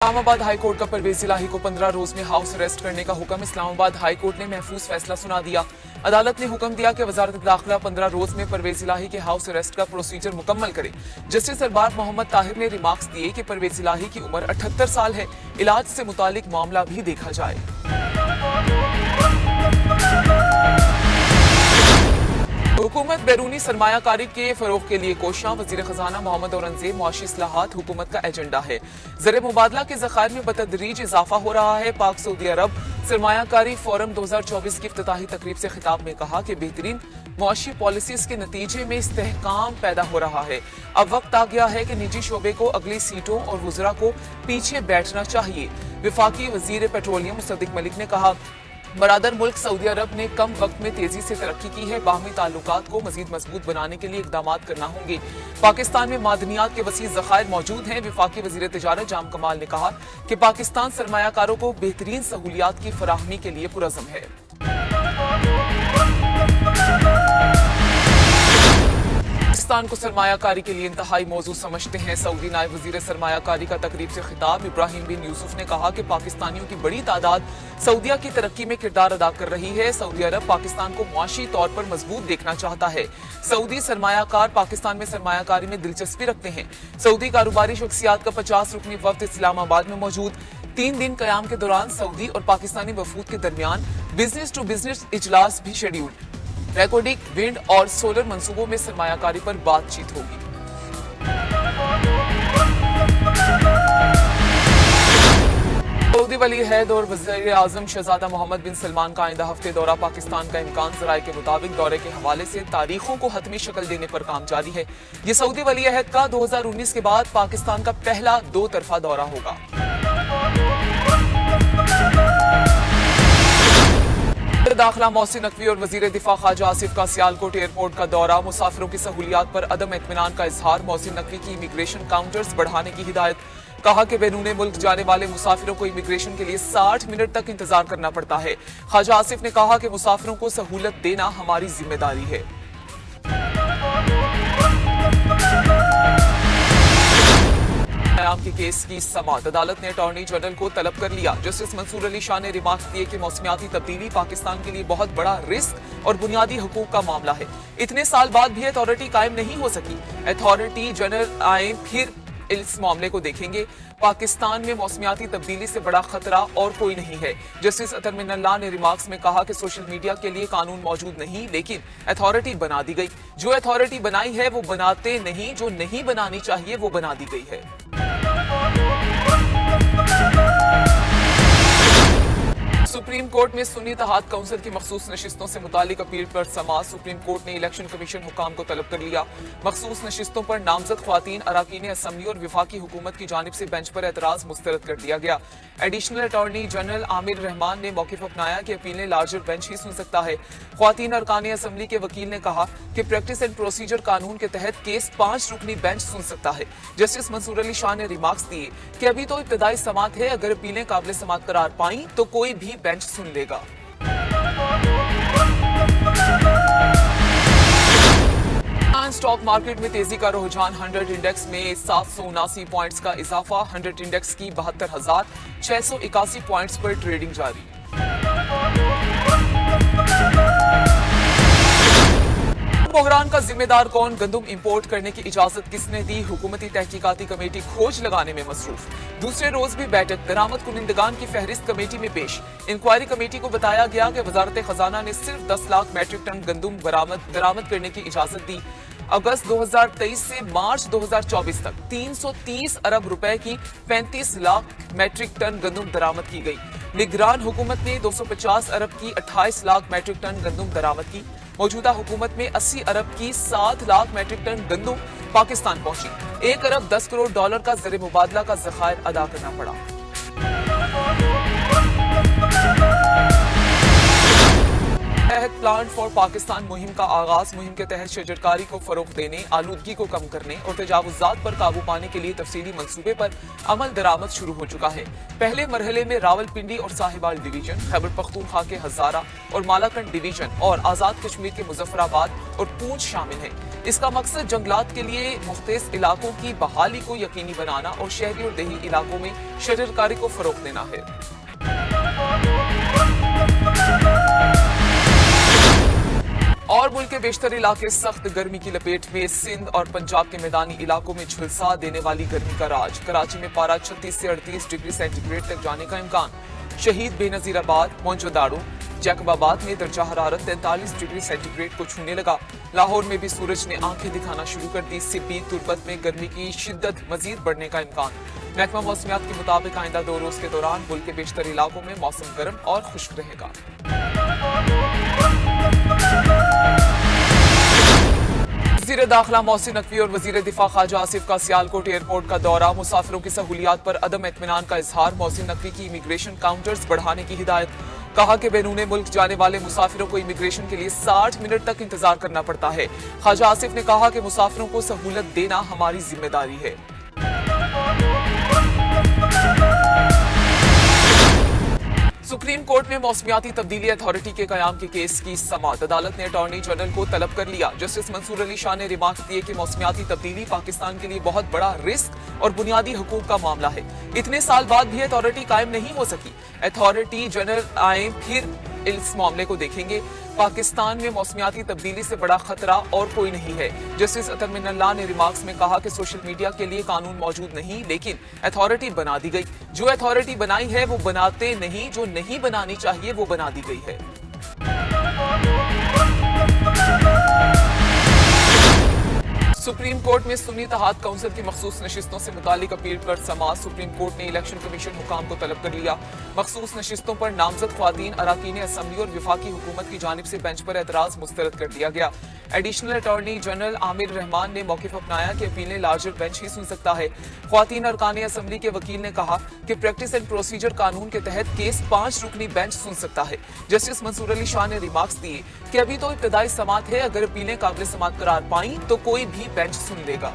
Islamabad high court का परवेज इलाही को 15 रोज में हाउस अरेस्ट करने का हुक्म। इस्लामाबाद हाई कोर्ट ने महफूज फैसला सुना दिया। अदालत ने हुक्म दिया कि वजारत दाखिला 15 रोज में परवेज इलाही के हाउस अरेस्ट का प्रोसीजर मुकम्मल करे। जस्टिस अरबाज मोहम्मद ताहिर ने रिमार्क्स दिए कि परवेज इलाही की उम्र 78 साल है, इलाज से मुतालिक मामला भी देखा जाए। हुकूमत बैरूनी सरमायाकारी के फरोग के लिए कोशियां। वजीर खजाना मोहम्मद औरंगजेब मुआशी इस्लाहात हुकूमत का एजेंडा है। ज़र मुबादला के ज़खायर में बतदरीज इजाफा हो रहा है। पाक सऊदी अरब सरमायाकारी फोरम 2024 की इफ्तिताही तकरीब से खिताब में कहा कि बेहतरीन मुआशी पॉलिसीज के नतीजे में इस्तेहकाम पैदा हो रहा है। अब वक्त आ गया है कि निजी शोबे को अगली सीटों और वज़रा को पीछे बैठना चाहिए। वफाकी वजीर पेट्रोलियम मुसद्दिक मलिक ने कहा, बरादर मुल्क सऊदी अरब ने कम वक्त में तेजी से तरक्की की है। बाहमी ताल्लुकात को मजीद मजबूत बनाने के लिए इकदामात करना होंगे। पाकिस्तान में मादनियात के वसी ज़खायर मौजूद हैं। वफाकी वजीर तिजारत जाम कमाल ने कहा कि पाकिस्तान सरमायाकारों को बेहतरीन सहूलियात की फराहमी के लिए पुरज़म है। पाकिस्तान को सरमायाकारी के लिए इंतहाई मौजू समझते हैं। सऊदी नायब वजीर सरमायाकारी का तकरीब से खिताब। इब्राहिम बिन यूसुफ ने कहा कि पाकिस्तानियों की बड़ी तादाद सऊदीया की तरक्की में किरदार अदा कर रही है। सऊदी अरब पाकिस्तान को मुआशी तौर पर मजबूत देखना चाहता है। सऊदी सरमायाकार पाकिस्तान में सरमायाकारी में दिलचस्पी रखते हैं। सऊदी कारोबारी शख्सियात का 50 रुकनी वफ्द इस्लामाबाद में मौजूद। 3 दिन कयाम के दौरान सऊदी और पाकिस्तानी वफूद के दरमियान बिजनेस टू बिजनेस इजलास भी शेड्यूल। रेकॉर्डिंग, विंड और सोलर मंसूबों में सरमायाकारी पर बातचीत होगी। सऊदी वली अहद और वज़ीर आज़म शहजादा मोहम्मद बिन सलमान का आइंदा हफ्ते दौरा पाकिस्तान का इम्कान। ज़राए के मुताबिक दौरे के हवाले से तारीखों को हतमी शक्ल देने पर काम जारी है। ये सऊदी वली अहद का 2019 के बाद पाकिस्तान का पहला 2 तरफा दौरा होगा। दाखिला मोहसिन नकवी और वजीर दिफा ख्वाजा आसिफ का सियालकोट एयरपोर्ट का दौरा। मुसाफिरों की सहूलियात पर अदम इत्मीनान का इजहार। मोहसिन नकवी की इमिग्रेशन काउंटर्स बढ़ाने की हिदायत। कहा कि बैरून मुल्क जाने वाले मुसाफिरों को इमिग्रेशन के लिए 60 मिनट तक इंतजार करना पड़ता है। ख्वाजा आसिफ ने कहा कि मुसाफिरों को सहूलत देना हमारी जिम्मेदारी है। के केस की समाअत। अदालत ने अटॉर्नी जनरल को तलब कर लिया। जस्टिस मंसूर अली शाह ने रिमार्क्स दिए कि मौसमियाती तब्दीली पाकिस्तान के लिए बहुत बड़ा रिस्क और बुनियादी हुकूक का मामला है। इतने साल बाद भी अथॉरिटी कायम नहीं हो सकी। अथॉरिटी जनरल आए फिर इस मामले को देखेंगे। पाकिस्तान में मौसमियाती तब्दीली से बड़ा खतरा और कोई नहीं है। जस्टिस अतर मिनल्लाह ने रिमार्क्स में कहा कि सोशल मीडिया के लिए कानून मौजूद नहीं, लेकिन अथॉरिटी बना दी गई। जो अथॉरिटी बनाई है वो बनाते नहीं, जो नहीं बनानी चाहिए वो बना दी गई है। सुप्रीम कोर्ट में सुन्नी इत्तेहाद काउंसिल की मखसूस नशिस्तों से मुतालिक अपील पर समाअत। सुप्रीम कोर्ट ने इलेक्शन कमीशन हुकाम को तलब कर लिया। मखसूस नशिस्तों पर नामजद ख्वातीन अराकीन असम्बली और विफाकी हुकूमत की जानिब से बेंच पर एतराज मुस्तरद कर दिया गया। Additional attorney general Aamir Rahman ने मौक़िफ़ अपनाया कि अपीलें लार्जर बेंच ही सुन सकता है। ख्वातीन अरकान असम्बली के वकील ने कहा कि प्रैक्टिस एंड प्रोसीजर कानून के तहत केस 5 रुकनी बेंच सुन सकता है। जस्टिस मंसूर अली शाह ने रिमार्क्स दिए कि अभी तो इब्तदाई समाअत है, अगर अपीलें काबिल समाअत करार पाई तो कोई भी बेंच सुन लेगा। स्टॉक मार्केट में तेजी का रुझान। 100 इंडेक्स में 779 पॉइंट्स का इजाफा। 100 इंडेक्स की 72,681 पॉइंट्स पर ट्रेडिंग जारी। बहरान का जिम्मेदार कौन? गंदम इंपोर्ट करने की इजाजत किसने दी? हुकूमती तहकीकाती कमेटी खोज लगाने में मसरूफ। दूसरे रोज भी बैठक। दरामद कुनिंदगान की फहरिस्त कमेटी में पेश। इंक्वायरी कमेटी को बताया गया कि वजारत खजाना ने सिर्फ 10 लाख मैट्रिक टन गंदम दरामद करने की इजाजत दी। अगस्त 2023 से मार्च 2024 तक 330 अरब रुपए की 35 लाख मैट्रिक टन गंदम दरामद की गई। निगरान हुकूमत ने 250 अरब की 28 लाख मैट्रिक टन गंदम दरामद की। मौजूदा हुकूमत में 80 अरब की 7 लाख मैट्रिक टन गंदम पाकिस्तान पहुंची। 1 अरब 10 करोड़ डॉलर का ज़र मुबादला का ज़खायर अदा करना पड़ा। तहत प्लांट फॉर पाकिस्तान मुहिम का आगाज। मुहिम के तहत शजरकारी को फरोग देने, आलूदगी को कम करने और तजावुजात पर काबू पाने के लिए तफसीली मंसूबे पर अमल दरामद शुरू हो चुका है। पहले मरहले में रावलपिंडी और साहिबाल डिवीजन, खैबर पख्तूनख्वा के हजारा और मालाकंड डिवीजन और आजाद कश्मीर के मुजफ्फराबाद और पूंछ शामिल हैं। इसका मकसद जंगलात के लिए मुख्तलिफ इलाकों की बहाली को यकीनी बनाना और शहरी और देही इलाकों में शजरकारी को फरोग देना है। और मुल्क के बेशतर इलाके सख्त गर्मी की लपेट में। सिंध और पंजाब के मैदानी इलाकों में झुलसा देने वाली गर्मी का राज। कराची में पारा 36 से 38 डिग्री सेंटीग्रेड तक जाने का इम्कान। शहीद बेनजीराबाद, मोइनजोदाड़ो, जैकबाबाद में दर्जा हरारत 43 डिग्री सेंटीग्रेड को छूने लगा। लाहौर में भी सूरज ने आंखें दिखाना शुरू कर दी। सिब्बी, तुर्बत में गर्मी की शिद्दत मजीद बढ़ने का इम्कान। महकमा मौसमियात के मुताबिक आइंदा 2 रोज के दौरान मुल्क के बेशतर इलाकों में मौसम गर्म और खुश्क रहेगा। वज़ीर दाखिला मोहसिन नकवी और वज़ीर दिफा ख्वाजा आसिफ का सियालकोट एयरपोर्ट का दौरा। मुसाफिरों की सहूलियात पर अदम इत्मीनान का इजहार। मोहसिन नकवी की इमिग्रेशन काउंटर्स बढ़ाने की हिदायत। कहा कि बैरून मुल्क जाने वाले मुसाफिरों को इमिग्रेशन के लिए 60 मिनट तक इंतजार करना पड़ता है। ख्वाजा आसिफ ने कहा कि मुसाफिरों को सहूलत देना हमारी जिम्मेदारी है। सुप्रीम कोर्ट में मौसमियाती तब्दीली अथॉरिटी के कयाम के केस की समाअत। अदालत ने अटॉर्नी जनरल को तलब कर लिया। जस्टिस मंसूर अली शाह ने रिमार्क्स दिए कि मौसमियाती तब्दीली पाकिस्तान के लिए बहुत बड़ा रिस्क और बुनियादी हुकूक का मामला है। इतने साल बाद भी अथॉरिटी कायम नहीं हो सकी। अथॉरिटी जनरल आए फिर इस मामले को देखेंगे। पाकिस्तान में मौसमियाती तब्दीली से बड़ा खतरा और कोई नहीं है। जस्टिस अतर मिनल्लाह ने रिमार्क्स में कहा कि सोशल मीडिया के लिए कानून मौजूद नहीं, लेकिन अथॉरिटी बना दी गई। जो अथॉरिटी बनाई है वो बनाते नहीं, जो नहीं बनानी चाहिए वो बना दी गई है। सुप्रीम कोर्ट में सुन्नी इत्तेहाद काउंसिल की मखसूस नशिस्तों से मुतालिक अपील पर समाअत। सुप्रीम कोर्ट ने इलेक्शन कमीशन हुकाम को तलब कर लिया। मखसूस नशिस्तों पर नामजद ख्वातीन अराकीन असम्बली और विफाकी हुकूमत की जानिब से बेंच पर एतराज मुस्तरद कर दिया गया। Additional attorney general Aamir Rahman ने मौक़िफ़ अपनाया कि अपीलें लार्जर बेंच ही सुन सकता है। ख्वातीन अरकान असम्बली के वकील ने कहा कि प्रैक्टिस एंड प्रोसीजर कानून के तहत केस 5 रुकनी बेंच सुन सकता है। जस्टिस मंसूर अली शाह ने रिमार्क्स दिए कि अभी तो इब्तदाई समाअत है, अगर अपीलें काबिल समाअत करार पाई तो कोई भी बेंच सुन लेगा।